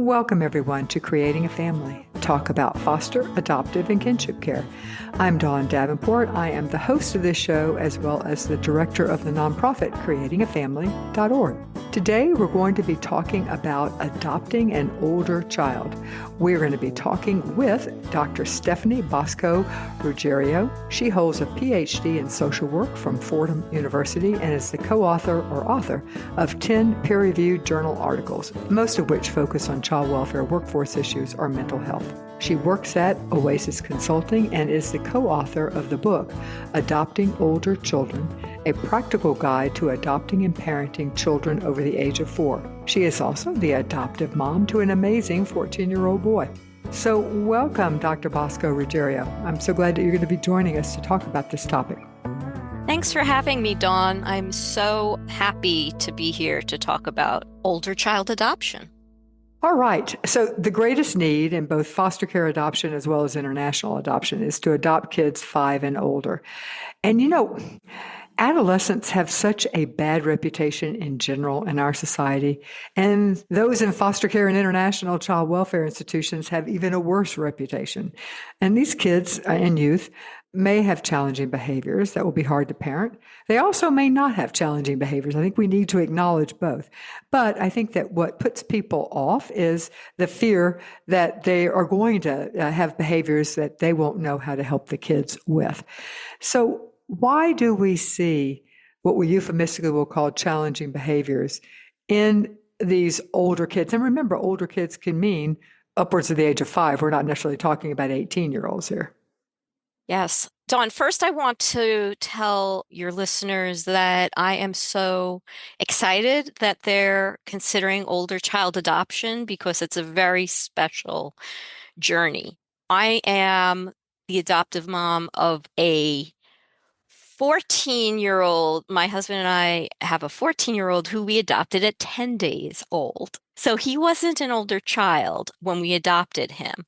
Welcome, everyone, to Creating a Family. Talk about foster, adoptive, and kinship care. I'm Dawn Davenport. I am the host of this show as well as the director of the nonprofit creatingafamily.org. Today, we're going to be talking about adopting an older child. We're going to be talking with Dr. Stephanie Bosco-Ruggiero. She holds a PhD in social work from Fordham University and is the co-author or author of 10 peer-reviewed journal articles, most of which focus on child welfare, workforce issues, or mental health. She works at Oasis Consulting and is the co-author of the book, Adopting Older Children, a practical guide to adopting and parenting children over the age of 4. She is also the adoptive mom to an amazing 14-year-old boy. So welcome, Dr. Bosco-Ruggiero. I'm so glad that you're going to be joining us to talk about this topic. Thanks for having me, Dawn. I'm so happy to be here to talk about older child adoption. All right. So the greatest need in both foster care adoption as well as international adoption is to adopt kids 5 and older. And adolescents have such a bad reputation in general in our society, and those in foster care and international child welfare institutions have even a worse reputation. And these kids and youth may have challenging behaviors that will be hard to parent. They also may not have challenging behaviors. I think we need to acknowledge both. But I think that what puts people off is the fear that they are going to have behaviors that they won't know how to help the kids with. So why do we see what we euphemistically will call challenging behaviors in these older kids? And remember, older kids can mean upwards of the age of 5. We're not necessarily talking about 18-year-olds here. Yes. Dawn, first I want to tell your listeners that I am so excited that they're considering older child adoption because it's a very special journey. I am the adoptive mom of a 14-year-old. My husband and I have a 14-year-old who we adopted at 10 days old. So he wasn't an older child when we adopted him.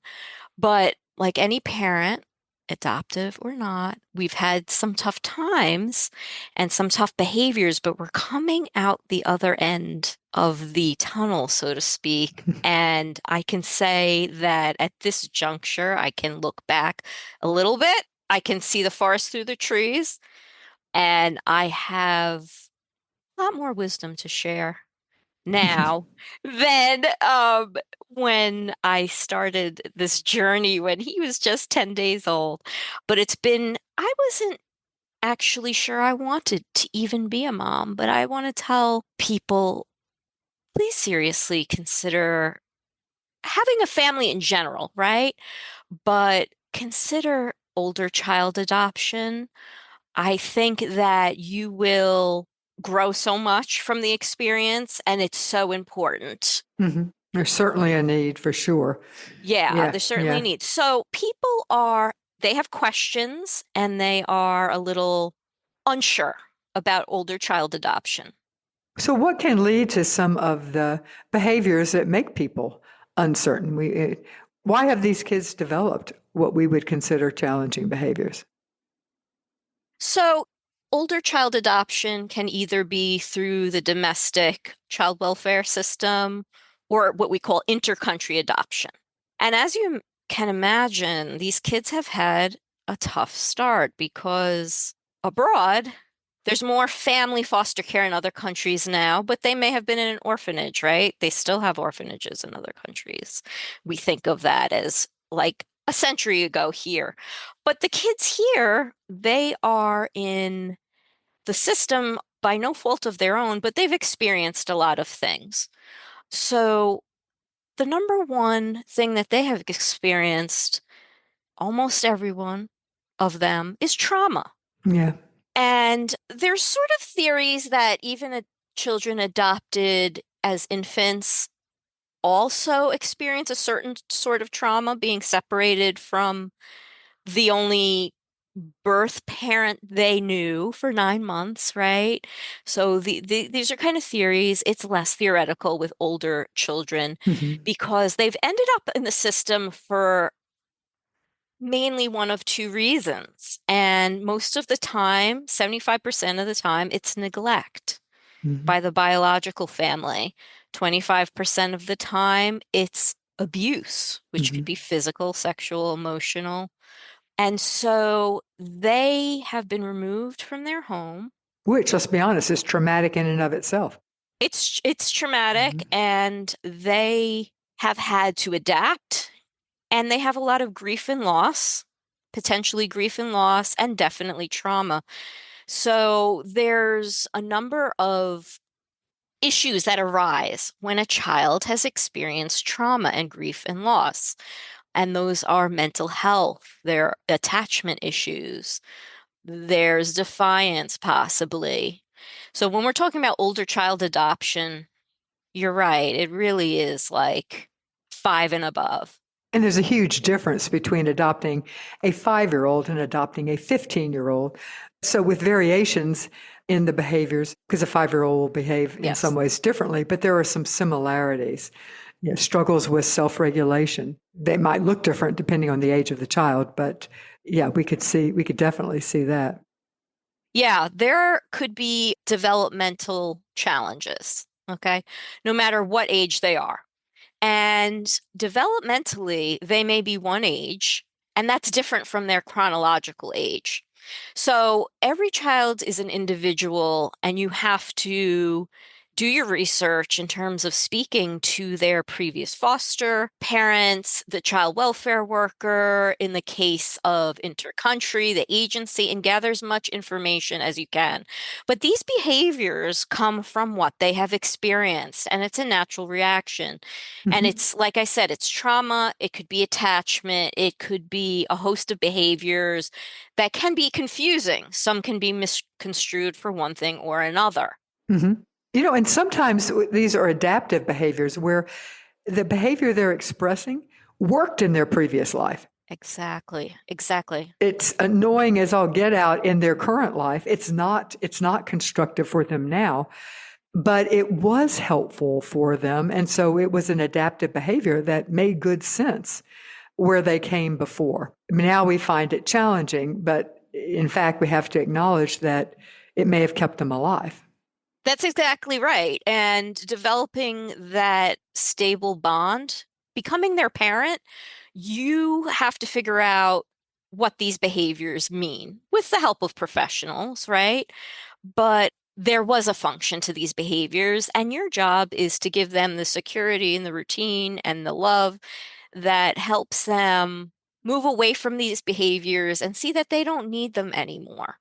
But like any parent, adoptive or not, we've had some tough times and some tough behaviors, but we're coming out the other end of the tunnel, so to speak. And I can say that at this juncture, I can look back a little bit. I can see the forest through the trees, and I have a lot more wisdom to share now than when I started this journey when he was just 10 days old. But I wasn't actually sure I wanted to even be a mom, but I want to tell people, please seriously consider having a family in general, right? But consider older child adoption. I think that you will grow so much from the experience, and it's so important. Mm-hmm. There's certainly a need for sure. Yeah, there's certainly a need. So they have questions and they are a little unsure about older child adoption. So what can lead to some of the behaviors that make people uncertain? Why have these kids developed what we would consider challenging behaviors? So older child adoption can either be through the domestic child welfare system or what we call intercountry adoption. And as you can imagine, these kids have had a tough start because abroad, there's more family foster care in other countries now, but they may have been in an orphanage, right? They still have orphanages in other countries. We think of that as like a century ago here. But the kids here, they are in the system by no fault of their own, but they've experienced a lot of things. So the number one thing that they have experienced, almost everyone of them, is trauma. Yeah. And there's sort of theories that even children adopted as infants also experience a certain sort of trauma, being separated from the only birth parent they knew for 9 months, right? So these are kind of theories. It's less theoretical with older children because they've ended up in the system for mainly one of two reasons. And most of the time, 75% of the time, it's neglect by the biological family. 25% of the time, it's abuse, which could Mhm. be physical, sexual, emotional. And so they have been removed from their home. Which, let's be honest, is traumatic in and of itself. It's traumatic, Mhm. and they have had to adapt, and they have a lot of grief and loss, potentially grief and loss, and definitely trauma. So there's a number of issues that arise when a child has experienced trauma and grief and loss. And those are mental health, there are attachment issues, there's defiance, possibly. So when we're talking about older child adoption, you're right. It really is like five and above. And there's a huge difference between adopting a 5-year-old and adopting a 15-year-old. So, with variations in the behaviors, because a 5-year-old will behave in some Yes. ways differently, but there are some similarities. Struggles with self regulation. They might look different depending on the age of the child, but yeah, we could definitely see that. Yeah, there could be developmental challenges, okay, no matter what age they are. And developmentally, they may be one age, and that's different from their chronological age. So every child is an individual, and you have to do your research in terms of speaking to their previous foster parents, the child welfare worker, in the case of intercountry, the agency, and gather as much information as you can. But these behaviors come from what they have experienced, and it's a natural reaction. And Hmm. it's, like I said, it's trauma, it could be attachment, it could be a host of behaviors that can be confusing. Some can be misconstrued for one thing or another. Hmm. And sometimes these are adaptive behaviors where the behavior they're expressing worked in their previous life. Exactly, exactly. It's annoying as all get out in their current life. It's not constructive for them now, but it was helpful for them. And so it was an adaptive behavior that made good sense where they came before. I mean, now we find it challenging, but in fact, we have to acknowledge that it may have kept them alive. That's exactly right. And developing that stable bond, becoming their parent, you have to figure out what these behaviors mean with the help of professionals, right? But there was a function to these behaviors, and your job is to give them the security and the routine and the love that helps them move away from these behaviors and see that they don't need them anymore,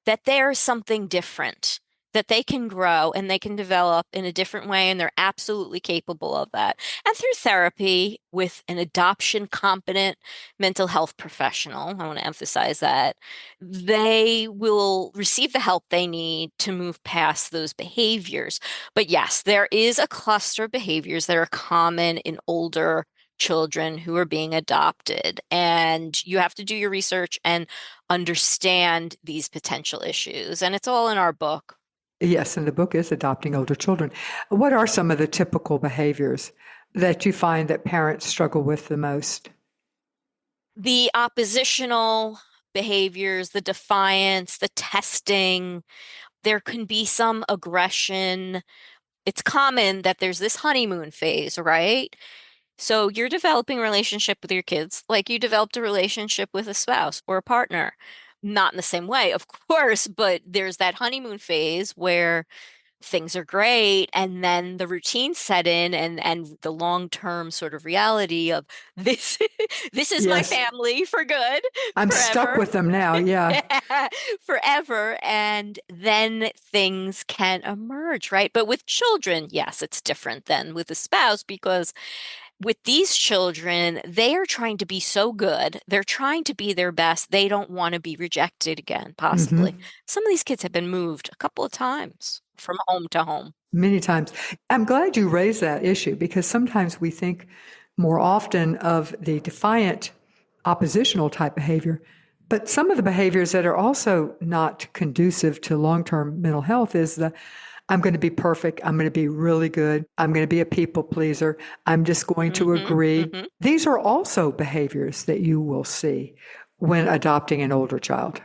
that there's something different, that they can grow and they can develop in a different way, and they're absolutely capable of that. And through therapy with an adoption competent mental health professional, I want to emphasize that, they will receive the help they need to move past those behaviors. But yes, there is a cluster of behaviors that are common in older children who are being adopted. And you have to do your research and understand these potential issues. And it's all in our book. Yes, and the book is Adopting Older Children. What are some of the typical behaviors that you find that parents struggle with the most? The oppositional behaviors, the defiance, the testing, there can be some aggression. It's common that there's this honeymoon phase, right? So you're developing a relationship with your kids like you developed a relationship with a spouse or a partner. Not in the same way, of course, but there's that honeymoon phase where things are great, and then the routine set in, and the long-term sort of reality of this this is my Yes, family for good I'm stuck forever. with them now. Yeah. Forever, and then things can emerge, right? But with children, yes, it's different than with a spouse, because with these children, they are trying to be so good. They're trying to be their best. They don't want to be rejected again, possibly. Hmm. Some of these kids have been moved a couple of times from home to home. Many times. I'm glad you raised that issue because sometimes we think more often of the defiant, oppositional type behavior. But some of the behaviors that are also not conducive to long term mental health is the I'm going to be perfect. I'm going to be really good. I'm going to be a people pleaser. I'm just going to Hmm. agree. Hmm. These are also behaviors that you will see when adopting an older child.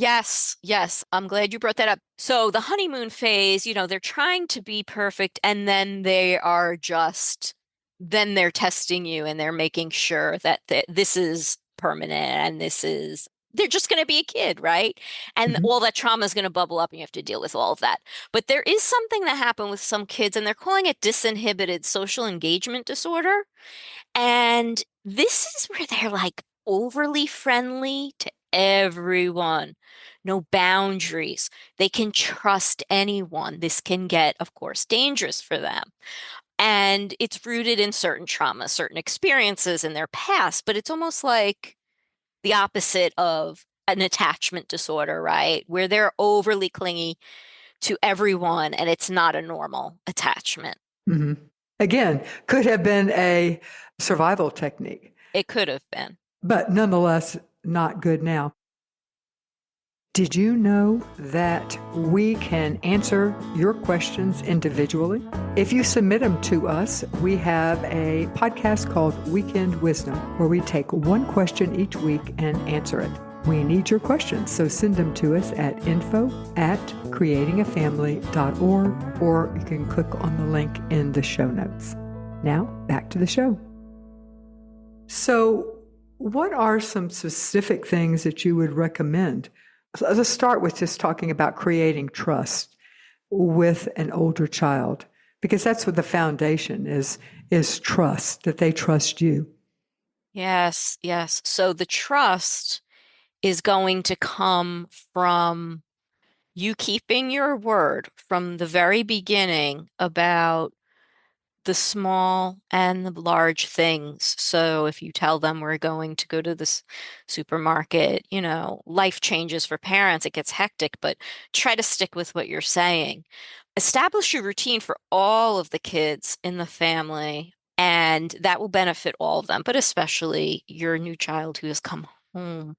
Yes, yes. I'm glad you brought that up. So the honeymoon phase, they're trying to be perfect and then then they're testing you and they're making sure that this is permanent and they're just going to be a kid, right? And Hmm. all that trauma is going to bubble up and you have to deal with all of that. But there is something that happened with some kids and they're calling it disinhibited social engagement disorder. And this is where they're like overly friendly to everyone, no boundaries. They can trust anyone. This can get, of course, dangerous for them. And it's rooted in certain trauma, certain experiences in their past, but it's almost like the opposite of an attachment disorder, right? Where they're overly clingy to everyone and it's not a normal attachment. Hmm. Again, could have been a survival technique, It could have been. but nonetheless, not good now. Did you know that we can answer your questions individually? If you submit them to us, we have a podcast called Weekend Wisdom, where we take one question each week and answer it. We need your questions, so send them to us at info@creatingafamily.org, or you can click on the link in the show notes. Now, back to the show. So, what are some specific things that you would recommend? So let's start with just talking about creating trust with an older child, because that's what the foundation is trust, that they trust you. Yes, yes. So the trust is going to come from you keeping your word from the very beginning about the small and the large things. So if you tell them we're going to go to this supermarket, life changes for parents, it gets hectic, but try to stick with what you're saying. Establish your routine for all of the kids in the family, and that will benefit all of them, but especially your new child who has come home.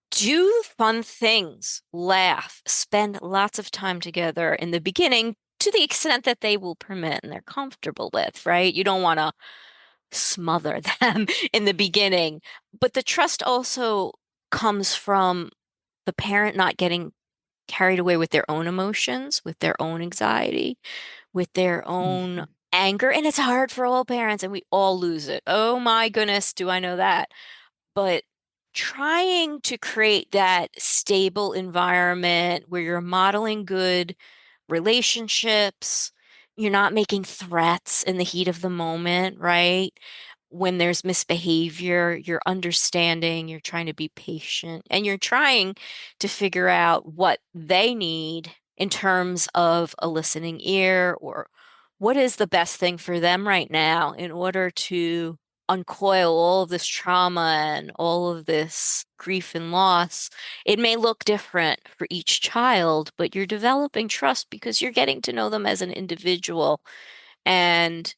Do fun things, laugh, spend lots of time together in the beginning to the extent that they will permit and they're comfortable with, right? You don't want to smother them in the beginning. But the trust also comes from the parent not getting carried away with their own emotions, with their own anxiety, with their own Mhm. anger. And it's hard for all parents, and we all lose it. Oh my goodness, do I know that? But trying to create that stable environment where you're modeling good relationships, you're not making threats in the heat of the moment, right? When there's misbehavior, you're understanding, you're trying to be patient, and you're trying to figure out what they need in terms of a listening ear or what is the best thing for them right now in order to uncoil all of this trauma and all of this grief and loss. It may look different for each child, but you're developing trust because you're getting to know them as an individual and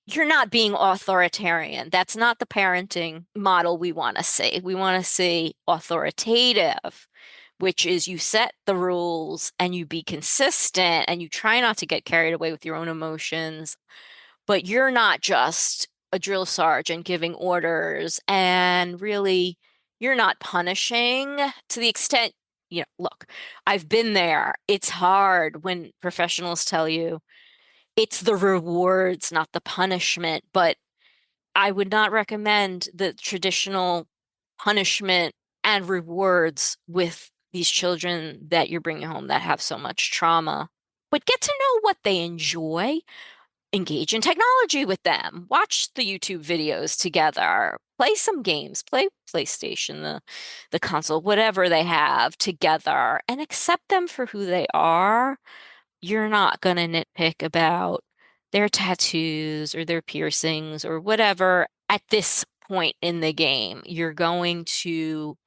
you're not being authoritarian. That's not the parenting model we want to see. We want to see authoritative, which is you set the rules and you be consistent and you try not to get carried away with your own emotions, but you're not just a drill sergeant giving orders and really you're not punishing to the extent, look, I've been there. It's hard when professionals tell you it's the rewards, not the punishment, but I would not recommend the traditional punishment and rewards with these children that you're bringing home that have so much trauma. But get to know what they enjoy, engage in technology with them, watch the YouTube videos together, play some games, play PlayStation, the console, whatever they have together, and accept them for who they are. You're not going to nitpick about their tattoos or their piercings or whatever at this point in the game. You're going to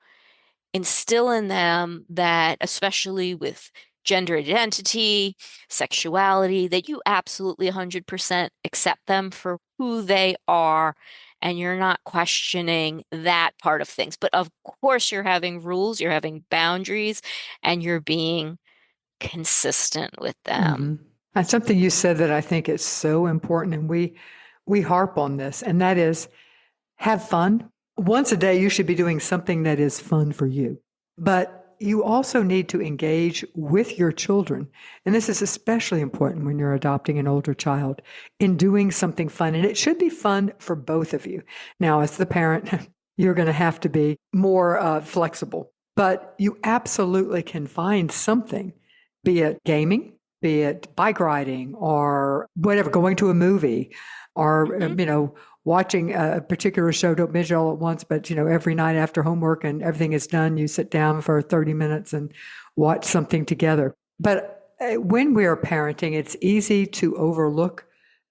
instill in them that, especially with gender identity, sexuality, that you absolutely 100% accept them for who they are and you're not questioning that part of things. But of course, you're having rules, you're having boundaries, and you're being consistent with them. Hmm. That's something you said that I think is so important, and we harp on this, and that is have fun. Once a day, you should be doing something that is fun for you. But you also need to engage with your children. And this is especially important when you're adopting an older child in doing something fun. And it should be fun for both of you. Now, as the parent, you're going to have to be more flexible, but you absolutely can find something, be it gaming, be it bike riding or whatever, going to a movie or, watching a particular show. Don't binge it all at once, but, every night after homework and everything is done, you sit down for 30 minutes and watch something together. But when we are parenting, it's easy to overlook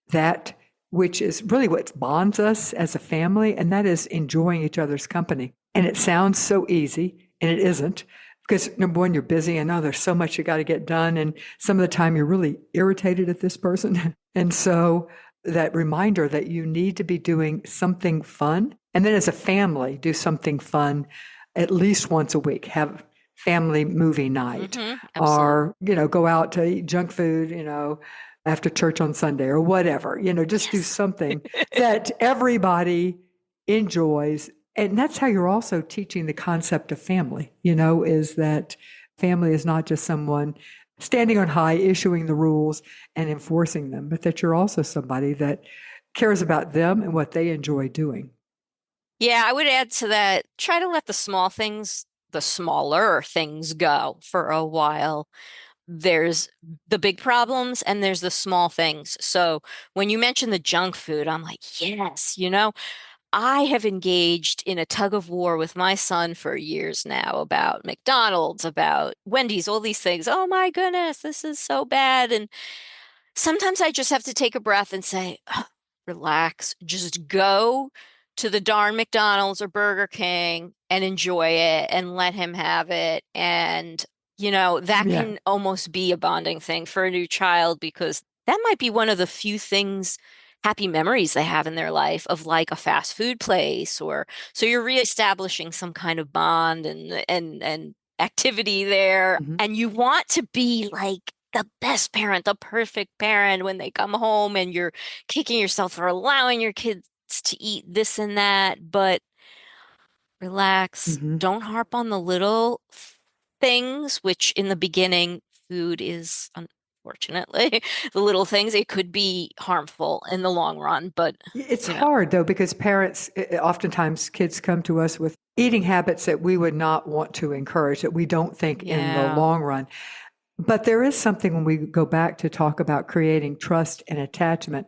that, which is really what bonds us as a family, and that is enjoying each other's company. And it sounds so easy, and it isn't. Because number one, you're busy and there's so much you got to get done. And some of the time you're really irritated at this person. And so that reminder that you need to be doing something fun. And then as a family, do something fun at least once a week. Have family movie night or, go out to eat junk food, after church on Sunday or whatever, just do something that everybody enjoys. And that's how you're also teaching the concept of family, is that family is not just someone standing on high, issuing the rules and enforcing them, but that you're also somebody that cares about them and what they enjoy doing. Yeah, I would add to that, try to let the smaller things go for a while. There's the big problems and there's the small things. So when you mention the junk food, I'm like, yes, I have engaged in a tug of war with my son for years now about McDonald's, about Wendy's, all these things. Oh my goodness, this is so bad. And sometimes I just have to take a breath and say, "Ugh, relax, just go to the darn McDonald's or Burger King and enjoy it and let him have it." And, that Yeah. can almost be a bonding thing for a new child because that might be one of the few things, happy memories they have in their life of like a fast food place or so you're reestablishing some kind of bond and activity there. Mhm. And you want to be like the best parent, the perfect parent when they come home and you're kicking yourself for allowing your kids to eat this and that, but relax. Mhm. Don't harp on the little things, which in the beginning, food is unfortunately the little things. It could be harmful in the long run, but It's you know, hard though, because parents, oftentimes kids come to us with eating habits that we would not want to encourage, that we don't think in the yeah. long run. But there is something when we go back to talk about creating trust and attachment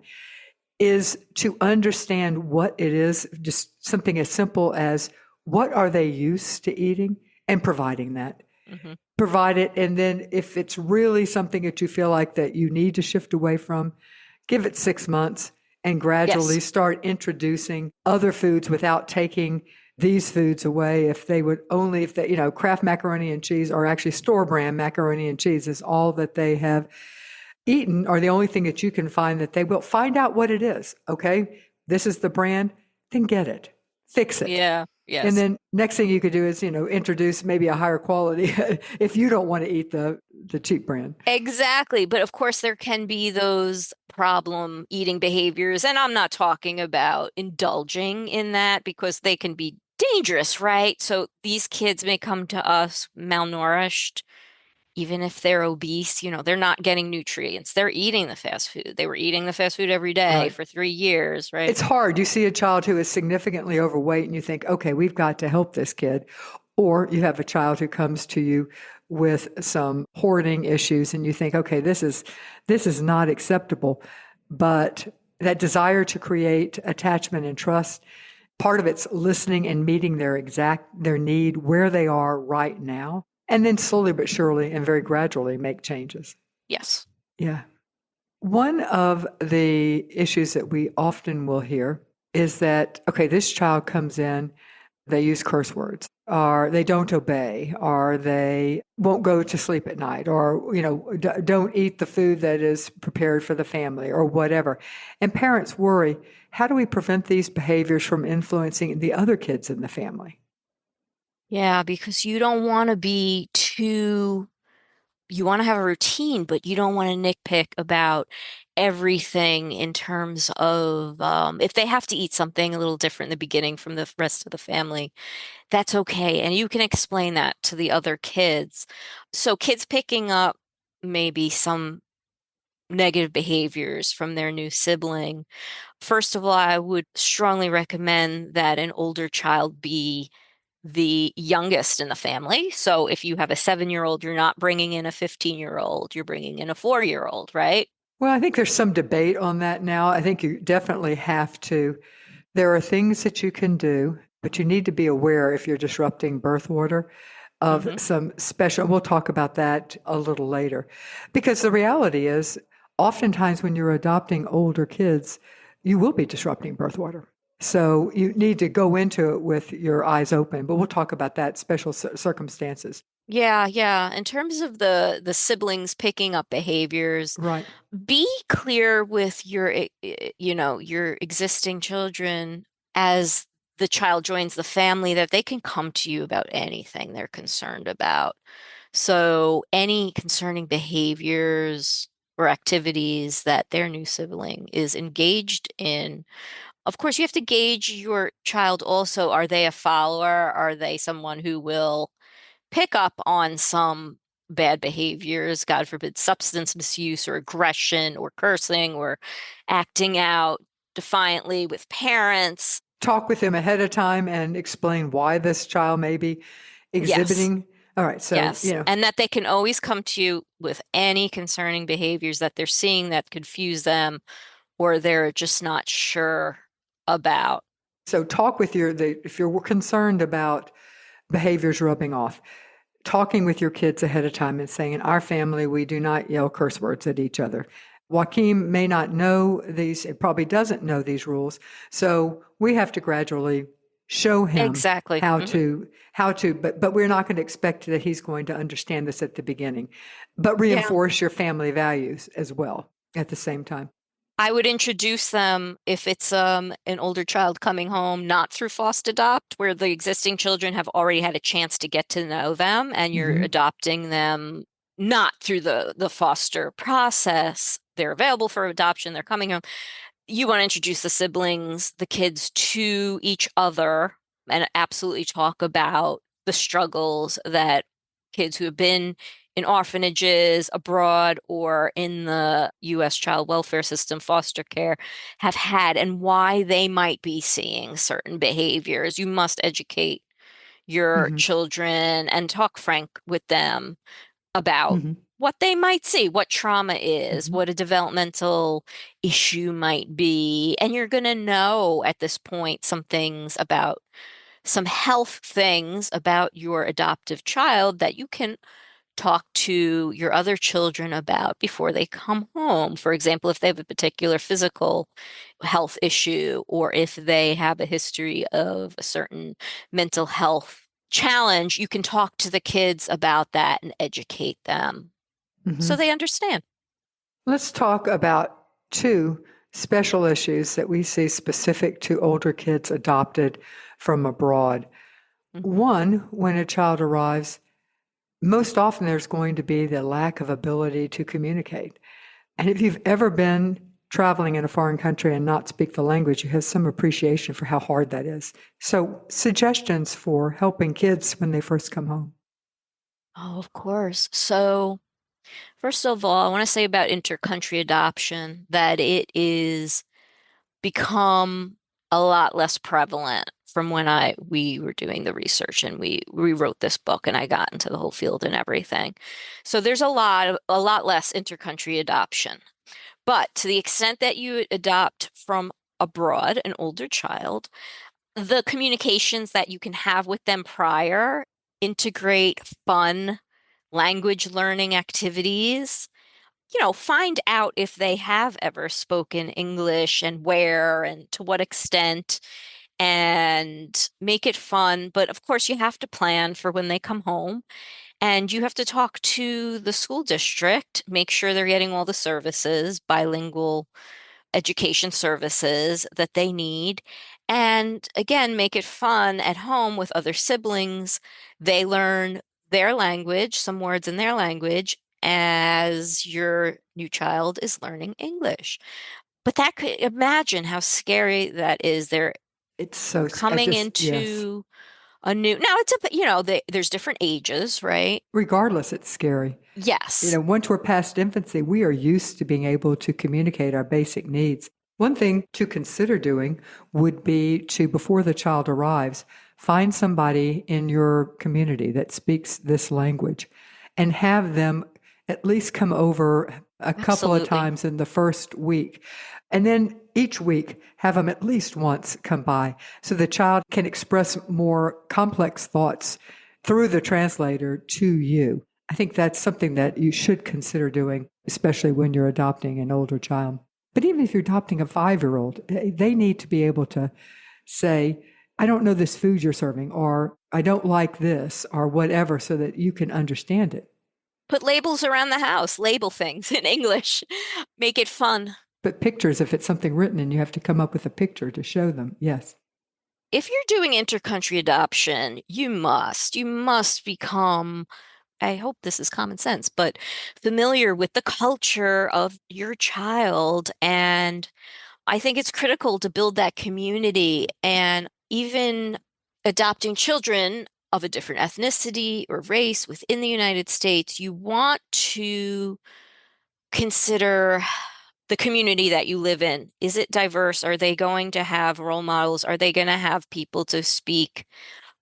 is to understand what it is, just something as simple as what are they used to eating and providing that. Hmm. Provide it. And then if it's really something that you feel like that you need to shift away from, give it 6 months and gradually Yes. start introducing other foods without taking these foods away. If they would only, if they, Kraft macaroni and cheese or actually store brand macaroni and cheese is all that they have eaten or the only thing that you can find that they will find out what it is. Okay. This is the brand, then get it, fix it. Yeah. And Yes. then next thing you could do is, introduce maybe a higher quality if you don't want to eat the cheap brand. Exactly. But of course, there can be those problem eating behaviors. And I'm not talking about indulging in that because they can be dangerous, right? So these kids may come to us malnourished, even if they're obese, they're not getting nutrients. They're eating the fast food. They were eating the fast food every day Right. for 3 years, right? It's hard. You see a child who is significantly overweight and you think, okay, we've got to help this kid. Or you have a child who comes to you with some hoarding issues and you think, okay, this is not acceptable. But that desire to create attachment and trust, part of it's listening and meeting their need where they are right now. And then slowly but surely and very gradually make changes. Yes. Yeah. One of the issues that we often will hear is that, okay, this child comes in, they use curse words, or they don't obey, or they won't go to sleep at night, or, don't eat the food that is prepared for the family, or whatever. And parents worry, how do we prevent these behaviors from influencing the other kids in the family? Yeah, because you don't want to be too, you want to have a routine, but you don't want to nitpick about everything in terms of if they have to eat something a little different in the beginning from the rest of the family, that's okay. And you can explain that to the other kids. So kids picking up maybe some negative behaviors from their new sibling. First of all, I would strongly recommend that an older child be the youngest in the family. So if you have a 7-year-old, you're not bringing in a 15-year-old, you're bringing in a 4-year-old, right? Well, I think there's some debate on that now. I think you definitely have to. There are things that you can do, but you need to be aware if you're disrupting birth order of Hmm. some special, we'll talk about that a little later. Because the reality is, oftentimes when you're adopting older kids, you will be disrupting birth order. So you need to go into it with your eyes open, but we'll talk about that special circumstances. Yeah, yeah. In terms of the siblings picking up behaviors, Right. be clear with your your existing children as the child joins the family that they can come to you about anything they're concerned about. So any concerning behaviors or activities that their new sibling is engaged in, of course, you have to gauge your child also. Are they a follower? Are they someone who will pick up on some bad behaviors, God forbid, substance misuse or aggression or cursing or acting out defiantly with parents? Talk with them ahead of time and explain why this child may be Yes, exhibiting. All right. So, yes. And that they can always come to you with any concerning behaviors that they're seeing that confuse them or they're just not sure about. so talk with if you're concerned about behaviors rubbing off, talking with your kids ahead of time and saying, in our family, we do not yell curse words at each other. Joaquin may not know these, it probably doesn't know these rules. So we have to gradually show him Exactly. but we're not going to expect that he's going to understand this at the beginning, but Yeah. reinforce your family values as well at the same time. I would introduce them if it's an older child coming home, not through foster adopt, where the existing children have already had a chance to get to know them, and you're Hmm. adopting them not through the foster process. They're available for adoption, they're coming home. You want to introduce the siblings, the kids to each other and absolutely talk about the struggles that kids who have been in orphanages abroad or in the U.S. child welfare system, foster care, have had and why they might be seeing certain behaviors. You must educate your Hmm. children and talk frank with them about Hmm. what they might see, what trauma is, Hmm. what a developmental issue might be. And you're going to know at this point some things about some health things about your adoptive child that you can talk to your other children about before they come home. For example, if they have a particular physical health issue or if they have a history of a certain mental health challenge, you can talk to the kids about that and educate them so Hmm. they understand. Let's talk about two special issues that we see specific to older kids adopted from abroad. Hmm. One, when a child arrives, most often there's going to be the lack of ability to communicate. And if you've ever been traveling in a foreign country and not speak the language, you have some appreciation for how hard that is. So, suggestions for helping kids when they first come home. Oh, of course. So, first of all, I want to say about intercountry adoption that it is become a lot less prevalent from when I we were doing the research and we wrote this book and I got into the whole field and everything. So there's a lot less intercountry adoption. But to the extent that you adopt from abroad an older child, the communications that you can have with them prior integrate fun language learning activities. Find out if they have ever spoken English and where and to what extent, and make it fun. But of course, you have to plan for when they come home, and you have to talk to the school district, make sure they're getting all the services, bilingual education services that they need. And again, make it fun at home with other siblings. They learn their language, some words in their language, as your new child is learning English. But that could imagine how scary that is. They're It's so, I coming just, yes. into a new, now it's a, there's different ages, right? Regardless, it's scary. Yes, Once we're past infancy, we are used to being able to communicate our basic needs. One thing to consider doing would be to, before the child arrives, find somebody in your community that speaks this language and have them at least come over a couple of absolutely. times in the first week. And then each week, have them at least once come by so the child can express more complex thoughts through the translator to you. I think that's something that you should consider doing, especially when you're adopting an older child. But even if you're adopting a 5-year-old, they need to be able to say, I don't know this food you're serving, or I don't like this, or whatever, so that you can understand it. Put labels around the house, label things in English, make it fun. But pictures, if it's something written and you have to come up with a picture to show them, yes. If you're doing intercountry adoption, you must become, I hope this is common sense, but familiar with the culture of your child. And I think it's critical to build that community. And even adopting children of a different ethnicity or race within the United States, you want to consider the community that you live in. Is it diverse? Are they going to have role models? Are they going to have people to speak,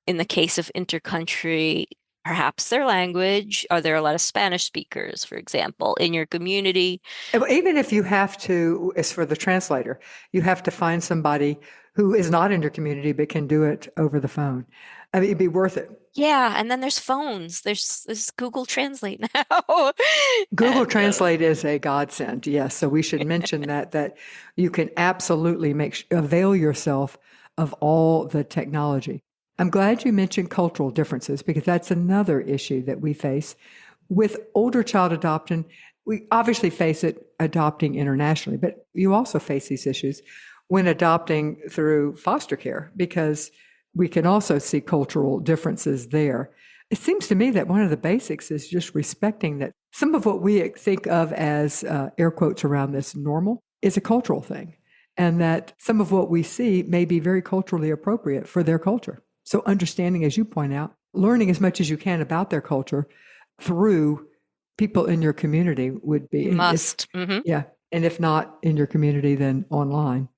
in the case of intercountry, perhaps their language? Are there a lot of Spanish speakers, for example, in your community? Even if you have to, as for the translator, you have to find somebody who is not in your community but can do it over the phone. I mean, it'd be worth it. Yeah, and then there's phones. There's Google Translate now. Google And Translate is a godsend, yes. So we should mention that you can absolutely avail yourself of all the technology. I'm glad you mentioned cultural differences because that's another issue that we face with older child adoption. We obviously face it adopting internationally, but you also face these issues when adopting through foster care because we can also see cultural differences there. It seems to me that one of the basics is just respecting that some of what we think of as air quotes around this normal is a cultural thing, and that some of what we see may be very culturally appropriate for their culture. So, understanding, as you point out, learning as much as you can about their culture through people in your community would be, you and if, must. Mhm. yeah, and if not in your community, then online.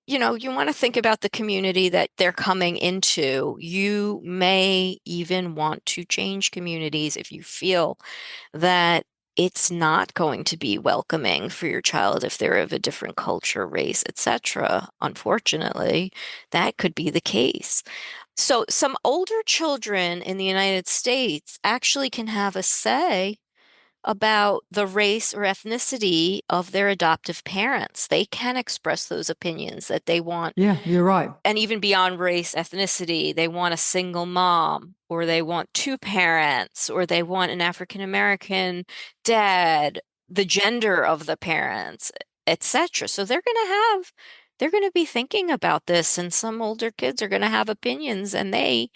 You want to think about the community that they're coming into. You may even want to change communities if you feel that it's not going to be welcoming for your child if they're of a different culture, race, etc. Unfortunately, that could be the case. So some older children in the United States actually can have a say about the race or ethnicity of their adoptive parents. They can express those opinions that they want, Yeah, you're right. and even beyond race, ethnicity, they want a single mom, or they want two parents, or they want an African American dad, the gender of the parents, etc. So they're going to be thinking about this, and some older kids are going to have opinions, and they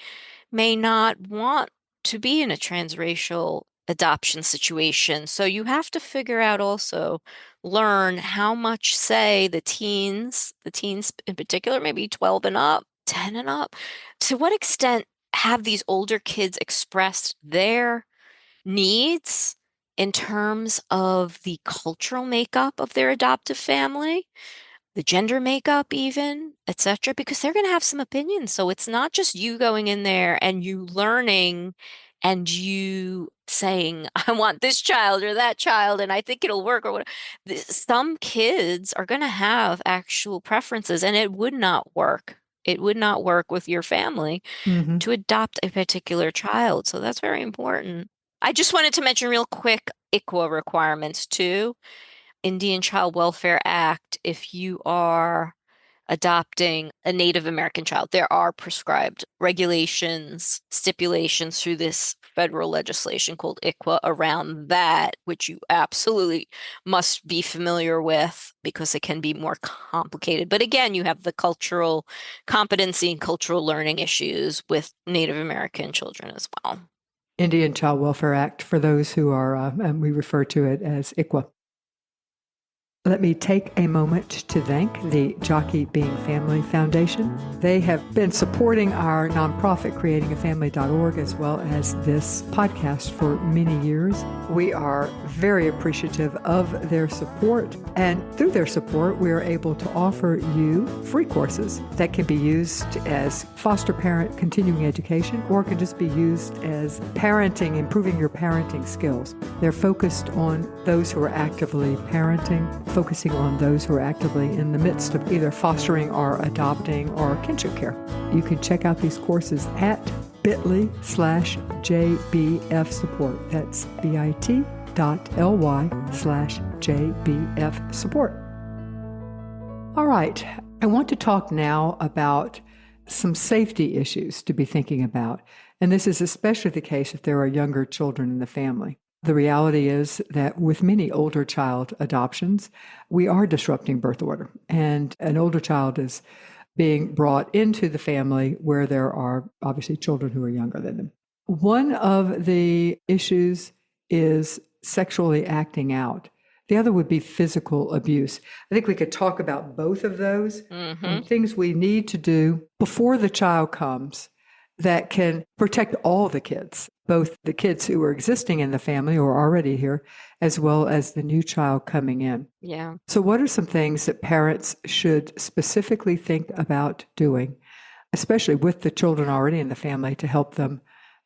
may not want to be in a transracial adoption situation. So you have to figure out also, learn how much say the teens in particular, maybe 12 and up, 10 and up, to what extent have these older kids expressed their needs in terms of the cultural makeup of their adoptive family, the gender makeup even, etc., because they're going to have some opinions. So it's not just you going in there and you learning and you saying, I want this child or that child and I think it'll work or whatever. Some kids are going to have actual preferences and it would not work. It would not work with your family Hmm. to adopt a particular child. So that's very important. I just wanted to mention real quick ICWA requirements too. Indian Child Welfare Act, if you are adopting a Native American child, there are prescribed regulations, stipulations through this federal legislation called ICWA around that, which you absolutely must be familiar with because it can be more complicated. But again, you have the cultural competency and cultural learning issues with Native American children as well. Indian Child Welfare Act for those who are, and we refer to it as ICWA. Let me take a moment to thank the Jockey Being Family Foundation. They have been supporting our nonprofit, creatingafamily.org, as well as this podcast for many years. We are very appreciative of their support, and through their support, we are able to offer you free courses that can be used as foster parent continuing education, or can just be used as parenting, improving your parenting skills. They're focused on those who are actively parenting, focusing on those who are actively in the midst of either fostering or adopting or kinship care. You can check out these courses at bit.ly/JBF support. That's bit.ly/JBF support. All right, I want to talk now about some safety issues to be thinking about. And this is especially the case if there are younger children in the family. The reality is that with many older child adoptions, we are disrupting birth order, and an older child is being brought into the family where there are obviously children who are younger than them. One of the issues is sexually acting out. The other would be physical abuse. I think we could talk about both of those and things we need to do before the child comes that can protect all the kids, both the kids who are existing in the family or already here, as well as the new child coming in. Yeah. So what are some things that parents should specifically think about doing, especially with the children already in the family, to help them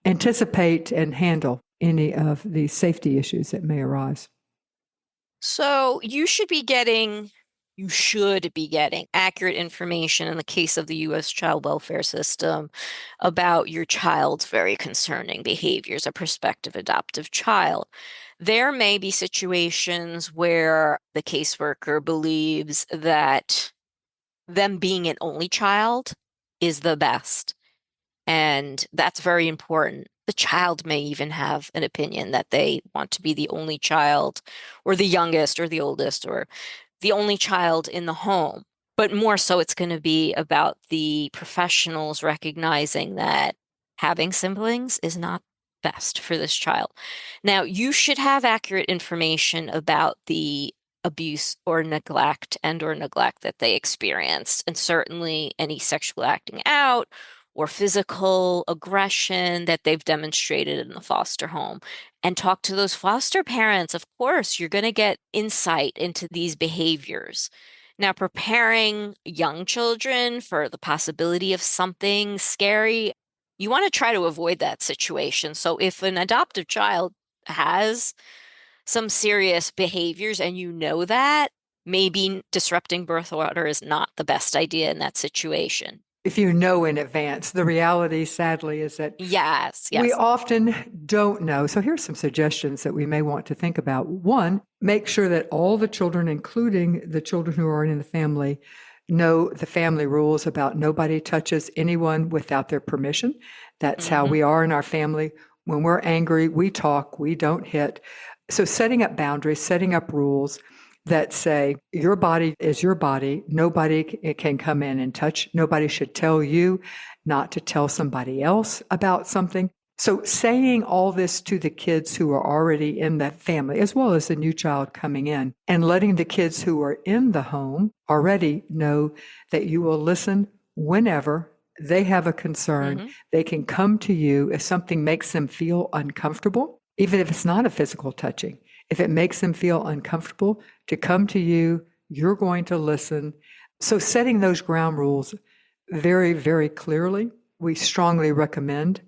anticipate and handle any of the safety issues that may arise? So you should be getting accurate information in the case of the U.S. child welfare system about your child's very concerning behaviors, a prospective adoptive child. There may be situations where the caseworker believes that them being an only child is the best. And that's very important. The child may even have an opinion that they want to be the only child, or the youngest, or the oldest, or the only child in the home. But more so, it's going to be about the professionals recognizing that having siblings is not best for this child. Now, you should have accurate information about the abuse or neglect that they experienced, and certainly any sexual acting out or physical aggression that they've demonstrated in the foster home. And talk to those foster parents. Of course, you're going to get insight into these behaviors. Now, preparing young children for the possibility of something scary, you want to try to avoid that situation. So if an adoptive child has some serious behaviors and you know that, maybe disrupting birth order is not the best idea in that situation. If you know in advance, the reality, sadly, is that Yes. we often don't know. So here's some suggestions that we may want to think about. One, make sure that all the children, including the children who are in the family, know the family rules about nobody touches anyone without their permission. That's how we are in our family. When we're angry, we talk, we don't hit. So setting up boundaries, setting up rules that say your body is your body. Nobody can come in and touch. Nobody should tell you not to tell somebody else about something. So saying all this to the kids who are already in that family, as well as the new child coming in, and letting the kids who are in the home already know that you will listen whenever they have a concern. They can come to you if something makes them feel uncomfortable, even if it's not a physical touching. If it makes them feel uncomfortable to come to you, you're going to listen. So setting those ground rules very, very clearly, we strongly recommend.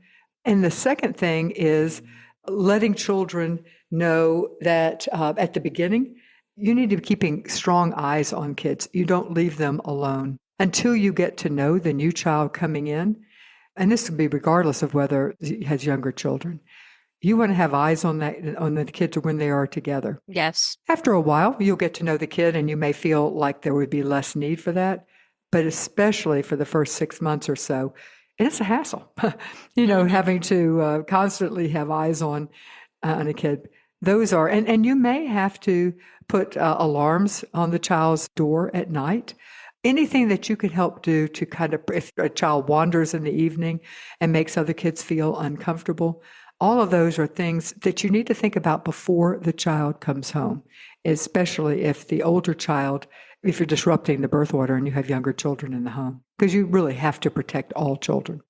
And the second thing is letting children know that at the beginning, you need to be keeping strong eyes on kids. You don't leave them alone until you get to know the new child coming in. And this would be regardless of whether he has younger children. You want to have eyes on the kids when they are together. Yes. After a while, you'll get to know the kid and you may feel like there would be less need for that, but especially for the first 6 months or so. And it's a hassle, having to constantly have eyes on a kid. Those are, and you may have to put alarms on the child's door at night. Anything that you can help do to kind of, if a child wanders in the evening and makes other kids feel uncomfortable, All of those are things that you need to think about before the child comes home, especially if the older child, if you're disrupting the birth order and you have younger children in the home, because you really have to protect all children.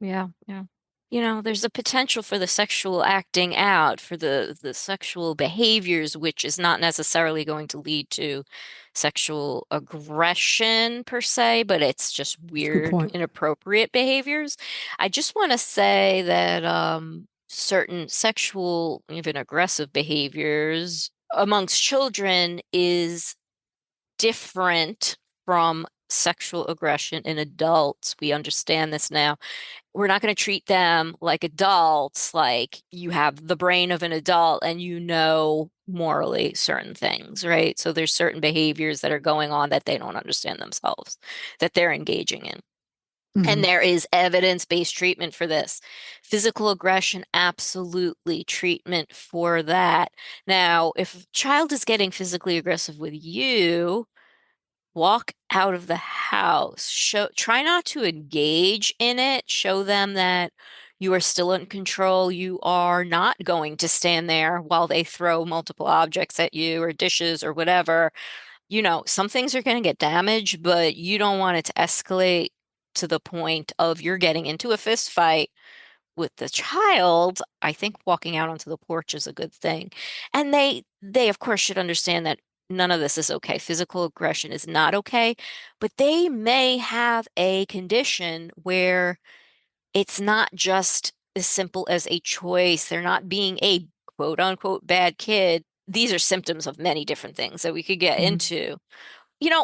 Yeah, yeah. There's a potential for the sexual acting out, for the sexual behaviors, which is not necessarily going to lead to sexual aggression per se, but it's just That's a good weird, point. inappropriate behaviors. I just want to say that certain sexual, even aggressive behaviors amongst children is different from sexual aggression in adults. We understand this now. We're not going to treat them like adults, like you have the brain of an adult and you know morally certain things, right? So there's certain behaviors that are going on that they don't understand themselves, that they're engaging in. And Hmm. there is evidence-based treatment for this. Physical aggression, absolutely treatment for that. Now, if a child is getting physically aggressive with you, walk out of the house. Try not to engage in it. Show them that you are still in control. You are not going to stand there while they throw multiple objects at you or dishes or whatever. Some things are going to get damaged, but you don't want it to escalate to the point of you're getting into a fist fight with the child. I think walking out onto the porch is a good thing. And they of course should understand that none of this is okay. Physical aggression is not okay, but they may have a condition where it's not just as simple as a choice. They're not being a quote unquote bad kid. These are symptoms of many different things that we could get Hmm. into.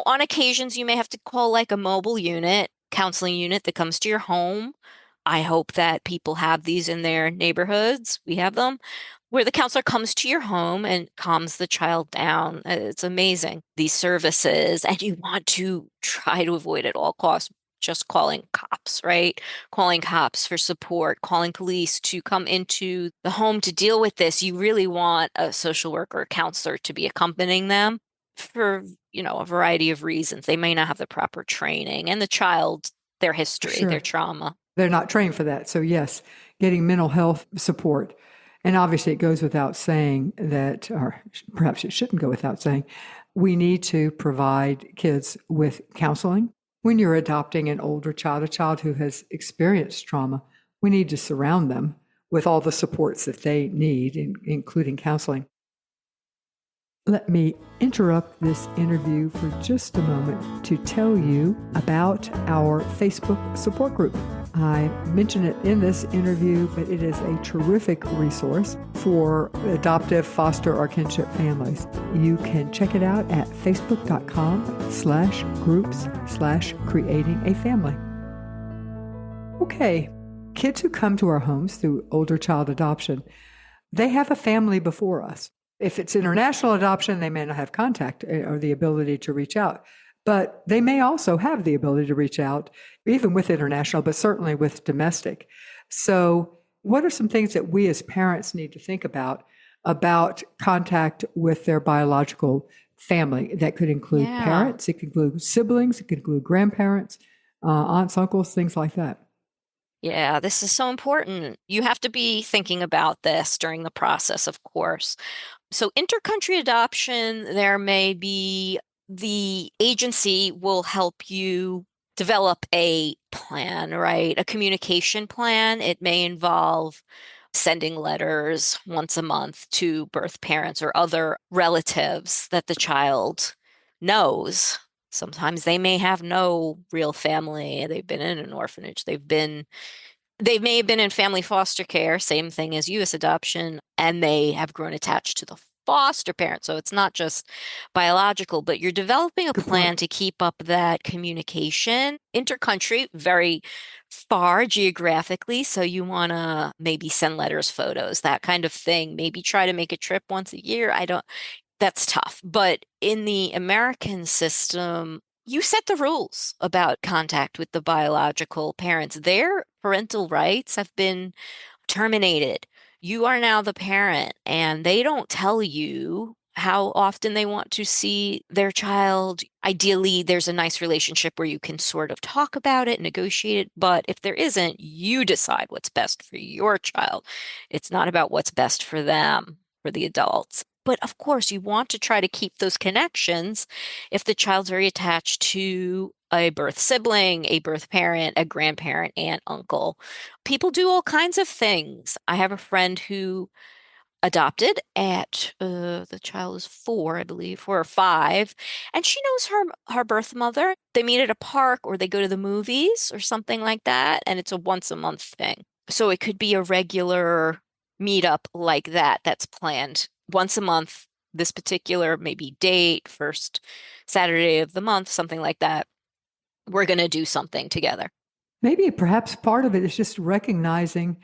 On occasions, you may have to call like a mobile unit, counseling unit that comes to your home. I hope that people have these in their neighborhoods. We have them where the counselor comes to your home and calms the child down. It's amazing, these services, and you want to try to avoid at all costs just calling cops, right? Calling cops for support, calling police to come into the home to deal with this. You really want a social worker or counselor to be accompanying them for, a variety of reasons. They may not have the proper training and the child, their For history, their sure. trauma. They're not trained for that. So, yes, getting mental health support. And obviously, it goes without saying that, or perhaps it shouldn't go without saying, we need to provide kids with counseling. When you're adopting an older child, a child who has experienced trauma, we need to surround them with all the supports that they need, including counseling. Let me interrupt this interview for just a moment to tell you about our Facebook support group. I mention it in this interview, but it is a terrific resource for adoptive, foster, or kinship families. You can check it out at facebook.com/groups/creating a family. Okay, kids who come to our homes through older child adoption, they have a family before us. If it's international adoption, they may not have contact or the ability to reach out, but they may also have the ability to reach out, even with international, but certainly with domestic. So, what are some things that we as parents need to think about contact with their biological family? That could include Yeah. parents, it could include siblings, it could include grandparents, aunts, uncles, things like that. Yeah, this is so important. You have to be thinking about this during the process, of course. So, intercountry adoption, there may be the agency will help you develop a plan, right? A communication plan. It may involve sending letters once a month to birth parents or other relatives that the child knows. Sometimes they may have no real family. They've been in an orphanage. They may have been in family foster care, same thing as U.S. adoption, and they have grown attached to the foster parent. So it's not just biological, but you're developing a Good point. plan to keep up that communication intercountry, very far geographically. So you want to maybe send letters, photos, that kind of thing. Maybe try to make a trip once a year. That's tough. But in the American system, you set the rules about contact with the biological parents. Their parental rights have been terminated. You are now the parent, and they don't tell you how often they want to see their child. Ideally, there's a nice relationship where you can sort of talk about it, negotiate it. But if there isn't, you decide what's best for your child. It's not about what's best for them, for the adults. But of course, you want to try to keep those connections if the child's very attached to a birth sibling, a birth parent, a grandparent, aunt, uncle. People do all kinds of things. I have a friend who adopted at the child is 4, I believe, 4 or 5, and she knows her birth mother. They meet at a park or they go to the movies or something like that, and it's a once a month thing. So it could be a regular meetup like that that's planned once a month, this particular maybe date, first Saturday of the month, something like that. We're going to do something together. Maybe perhaps part of it is just recognizing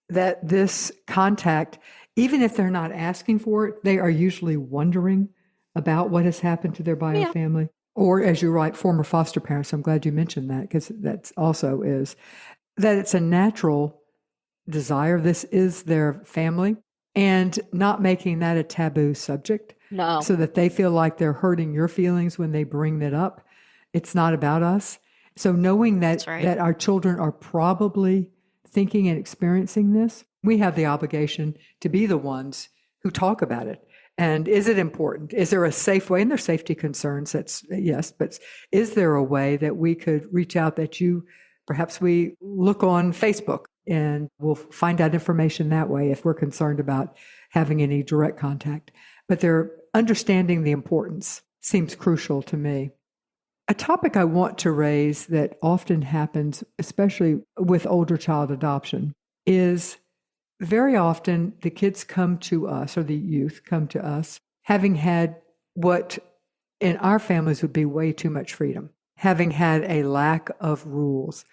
that this contact, even if they're not asking for it, they are usually wondering about what has happened to their bio Yeah. family. Or, as you write, former foster parents. I'm glad you mentioned that because that's also is that it's a natural desire. This is their family, and not making that a taboo subject No, so that they feel like they're hurting your feelings when they bring that up. It's not about us. So knowing that's that right. that our children are probably thinking and experiencing this, we have the obligation to be the ones who talk about it. And is it important? Is there a safe way? And there's safety concerns. That's yes, but is there a way that we could reach out that you perhaps we look on Facebook and we'll find out information that way if we're concerned about having any direct contact. But they're understanding the importance seems crucial to me. A topic I want to raise that often happens, especially with older child adoption, is very often the kids come to us, or the youth come to us, having had what in our families would be way too much freedom, having had a lack of rules.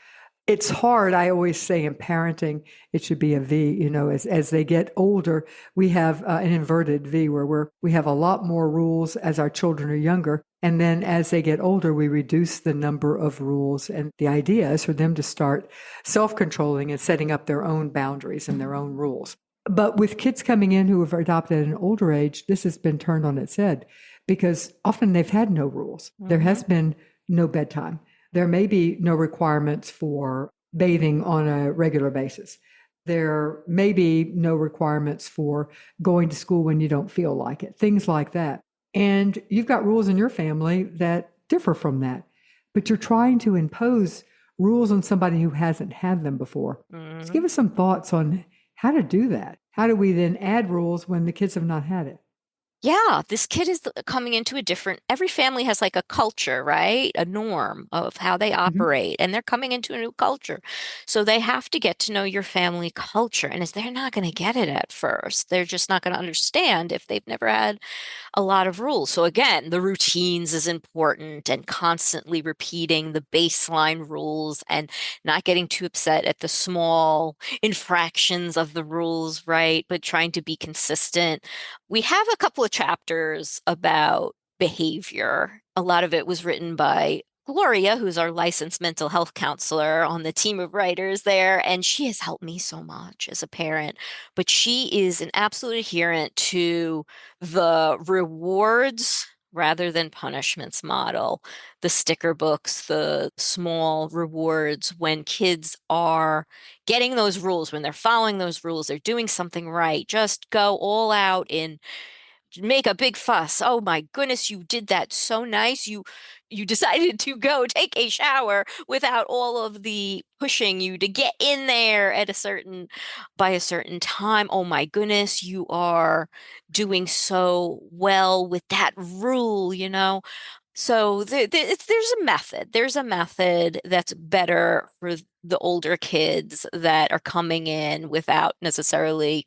It's hard. I always say in parenting, it should be a V. As they get older, we have an inverted V where we have a lot more rules as our children are younger. And then as they get older, we reduce the number of rules. And the idea is for them to start self-controlling and setting up their own boundaries and their own rules. But with kids coming in who have adopted at an older age, this has been turned on its head because often they've had no rules. There has been no bedtime. There may be no requirements for bathing on a regular basis. There may be no requirements for going to school when you don't feel like it, things like that. And you've got rules in your family that differ from that, but you're trying to impose rules on somebody who hasn't had them before. Just Mhm. give us some thoughts on how to do that. How do we then add rules when the kids have not had it? Yeah, this kid is coming into a different, every family has like a culture, right? A norm of how they Mhm. operate, and they're coming into a new culture. So they have to get to know your family culture. And as they're not going to get it at first, they're just not going to understand if they've never had a lot of rules. So again, the routines is important and constantly repeating the baseline rules and not getting too upset at the small infractions of the rules, right? But trying to be consistent. We have a couple of chapters about behavior. A lot of it was written by Gloria, who's our licensed mental health counselor on the team of writers there, and she has helped me so much as a parent. But she is an absolute adherent to the rewards rather than punishments model, the sticker books, the small rewards when kids are getting those rules, when they're following those rules, they're doing something right. Just go all out in make a big fuss. Oh my goodness, you did that so nice. You decided to go take a shower without all of the pushing you to get in there at a certain by a certain time. Oh my goodness, you are doing so well with that rule. So there's a method. There's a method that's better for the older kids that are coming in without necessarily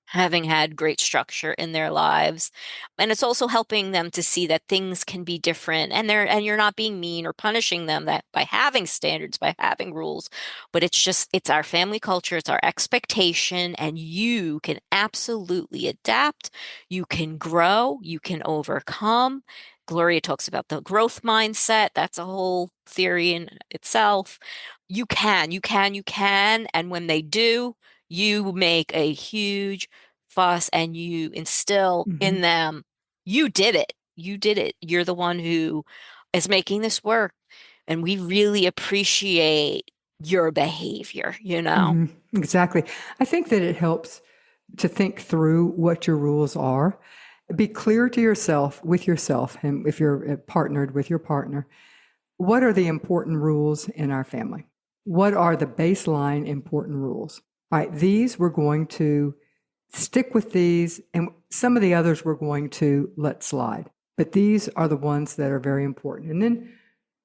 having had great structure in their lives. And it's also helping them to see that things can be different and you're not being mean or punishing them that by having standards, by having rules, but it's our family culture, it's our expectation, and you can absolutely adapt, you can grow, you can overcome. Gloria talks about the growth mindset. That's a whole theory in itself. You can. And when they do, you make a huge fuss and you instill Mhm. in them You did it. You did it. You're the one who is making this work. And we really appreciate your behavior, you know? Exactly. I think that it helps to think through what your rules are. Be clear to yourself, with yourself, and if you're partnered with your partner, what are the important rules in our family? What are the baseline important rules? All right, these we're going to stick with these, and some of the others we're going to let slide. But these are the ones that are very important. And then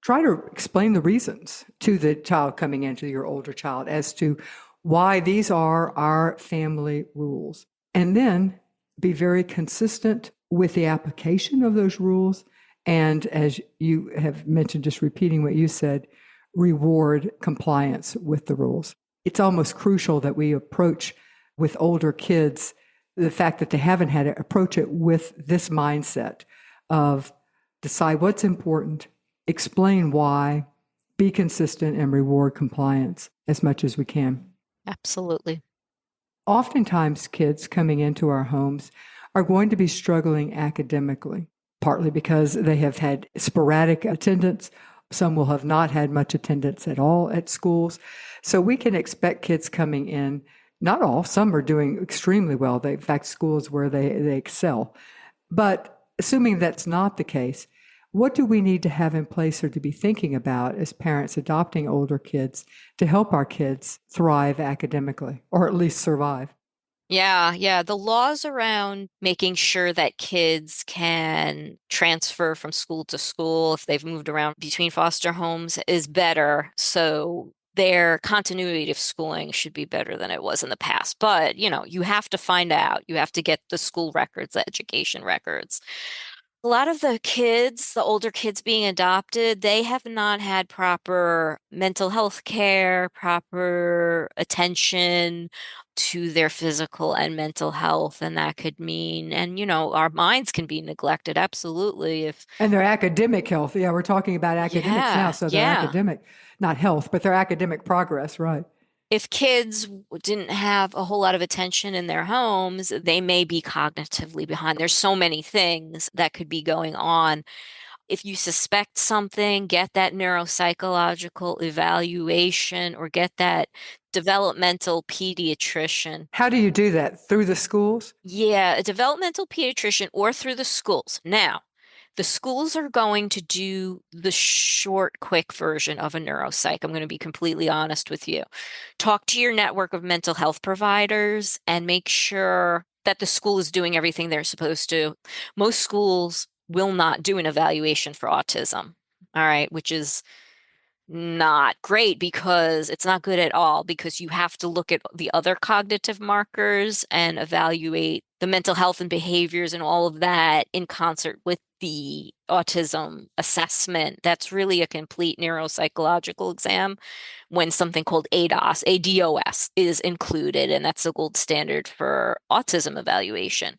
try to explain the reasons to the child coming into your older child as to why these are our family rules. And then be very consistent with the application of those rules. And as you have mentioned, just repeating what you said, reward compliance with the rules. It's almost crucial that we approach with older kids the fact that they haven't had to approach it with this mindset of decide what's important, explain why, be consistent, and reward compliance as much as we can. Absolutely. Oftentimes, kids coming into our homes are going to be struggling academically, partly because they have had sporadic attendance. Some will have not had much attendance at all at schools. So we can expect kids coming in, not all, some are doing extremely well. In fact, schools where they excel. But assuming that's not the case, what do we need to have in place or to be thinking about as parents adopting older kids to help our kids thrive academically or at least survive? Yeah, yeah. The laws around making sure that kids can transfer from school to school if they've moved around between foster homes is better. So their continuity of schooling should be better than it was in the past. But, you have to find out. You have to get the school records, the education records. A lot of the kids, the older kids being adopted, they have not had proper mental health care, proper attention to their physical and mental health. And that could mean, and our minds can be neglected, absolutely. If, And their academic health. Yeah, we're talking about academics now. yeah, So their yeah. academic, not health, but their academic progress, right? If kids didn't have a whole lot of attention in their homes, they may be cognitively behind. There's so many things that could be going on. If you suspect something, get that neuropsychological evaluation or get that developmental pediatrician. How do you do that? Through the schools? Yeah, a developmental pediatrician or through the schools. Now, the schools are going to do the short, quick version of a neuropsych. I'm going to be completely honest with you. Talk to your network of mental health providers and make sure that the school is doing everything they're supposed to. Most schools will not do an evaluation for autism, all right, which is not great because it's not good at all because you have to look at the other cognitive markers and evaluate the mental health and behaviors and all of that in concert with the autism assessment. That's really a complete neuropsychological exam when something called ADOS is included, and that's the gold standard for autism evaluation.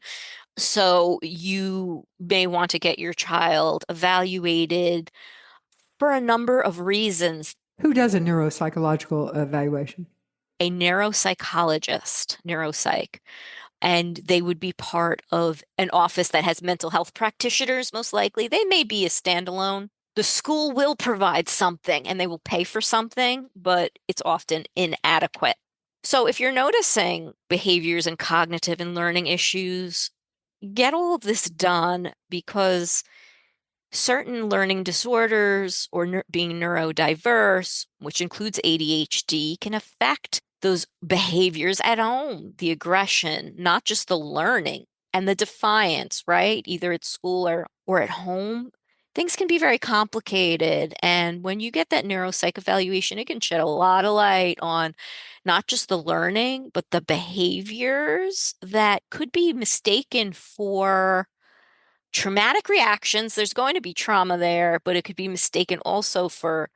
So you may want to get your child evaluated for a number of reasons. Who does a neuropsychological evaluation? A neuropsychologist, neuropsych, and they would be part of an office that has mental health practitioners, most likely. They may be a standalone. The school will provide something and they will pay for something, but it's often inadequate. So if you're noticing behaviors and cognitive and learning issues, get all of this done because certain learning disorders or being neurodiverse, which includes ADHD, can affect those behaviors at home, the aggression, not just the learning and the defiance, right? Either at school or at home. Things can be very complicated. And when you get that neuropsych evaluation, it can shed a lot of light on not just the learning, but the behaviors that could be mistaken for traumatic reactions. There's going to be trauma there, but it could be mistaken also for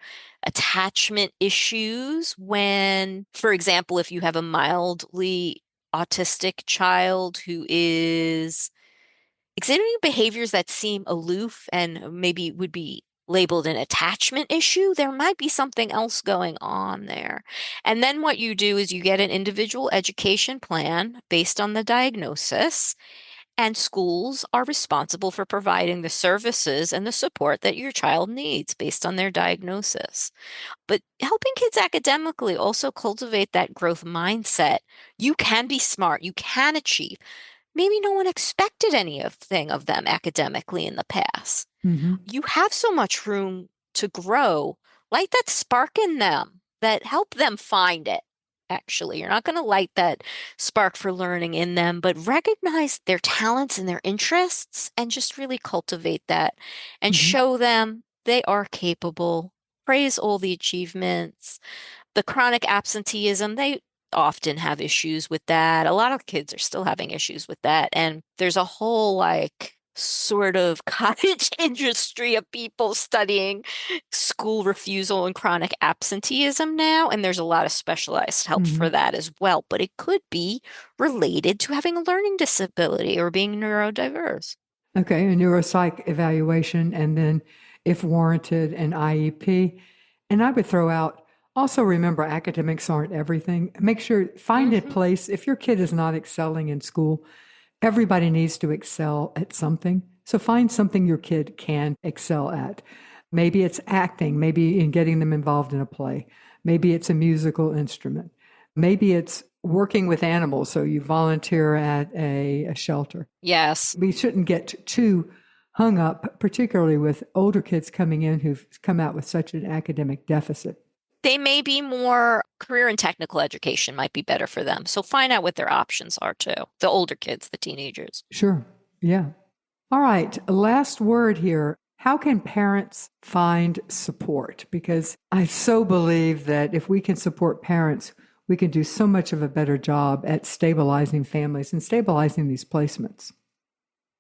attachment issues when, for example, if you have a mildly autistic child who is exhibiting behaviors that seem aloof and maybe would be labeled an attachment issue, there might be something else going on there. And then what you do is you get an individual education plan based on the diagnosis And schools are responsible for providing the services and the support that your child needs based on their diagnosis. But helping kids academically also cultivate that growth mindset. You can be smart, you can achieve. Maybe no one expected anything of them academically in the past. Mm-hmm. You have so much room to grow. Light that spark in them that help them find it. Actually, you're not going to light that spark for learning in them, but recognize their talents and their interests and just really cultivate that and Mm-hmm. show them they are capable. Praise all the achievements. The chronic absenteeism, they often have issues with that. A lot of kids are still having issues with that. And there's a whole sort of cottage industry of people studying school refusal and chronic absenteeism now. And there's a lot of specialized help Mm-hmm. for that as well. But it could be related to having a learning disability or being neurodiverse. Okay, a neuropsych evaluation, and then, if warranted, an IEP. And I would throw out also remember academics aren't everything. Make sure, find a Hmm. place. If your kid is not excelling in school, everybody needs to excel at something. So find something your kid can excel at. Maybe it's acting, maybe in getting them involved in a play. Maybe it's a musical instrument. Maybe it's working with animals. So you volunteer at a shelter. Yes. We shouldn't get too hung up, particularly with older kids coming in who've come out with such an academic deficit. They may be more career and technical education might be better for them. So find out what their options are too. The older kids, the teenagers. Sure. Yeah. All right. Last word here. How can parents find support? Because I so believe that if we can support parents, we can do so much of a better job at stabilizing families and stabilizing these placements.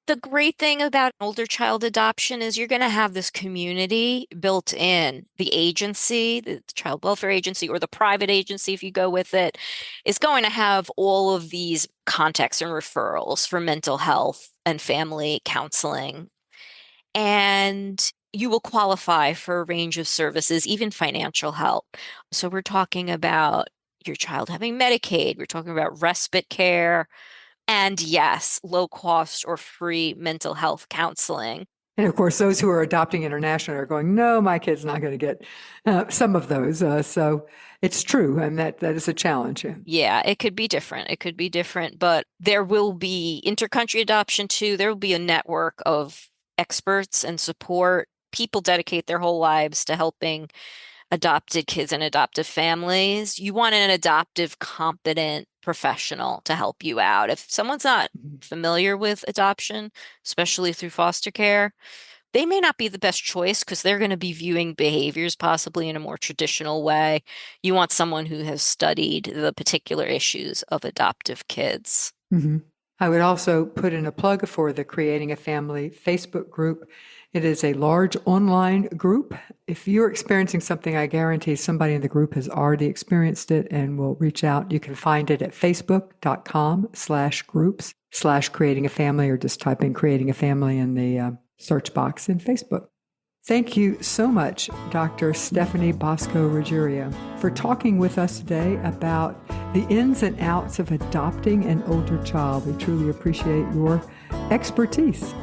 The great thing about older child adoption is you're going to have this community built in. The agency, the child welfare agency, or the private agency, if you go with it, is going to have all of these contacts and referrals for mental health and family counseling. And you will qualify for a range of services, even financial help. So we're talking about your child having Medicaid, we're talking about respite care, and yes, low cost or free mental health counseling. And of course, those who are adopting internationally are going, no, my kid's not going to get some of those. So it's true. And that is a challenge. Yeah, it could be different. It could be different, but there will be intercountry adoption too. There will be a network of experts and support. People dedicate their whole lives to helping adopted kids and adoptive families. You want an adoptive, competent professional to help you out. If someone's not familiar with adoption, especially through foster care, they may not be the best choice because they're going to be viewing behaviors possibly in a more traditional way. You want someone who has studied the particular issues of adoptive kids. Mm-hmm. I would also put in a plug for the Creating a Family Facebook group. It is a large online group. If you're experiencing something, I guarantee somebody in the group has already experienced it and will reach out. You can find it at facebook.com/groups/creating a family, or just type in creating a family in the search box in Facebook. Thank you so much, Dr. Stephanie Bosco-Ruggiero, for talking with us today about the ins and outs of adopting an older child. We truly appreciate your expertise.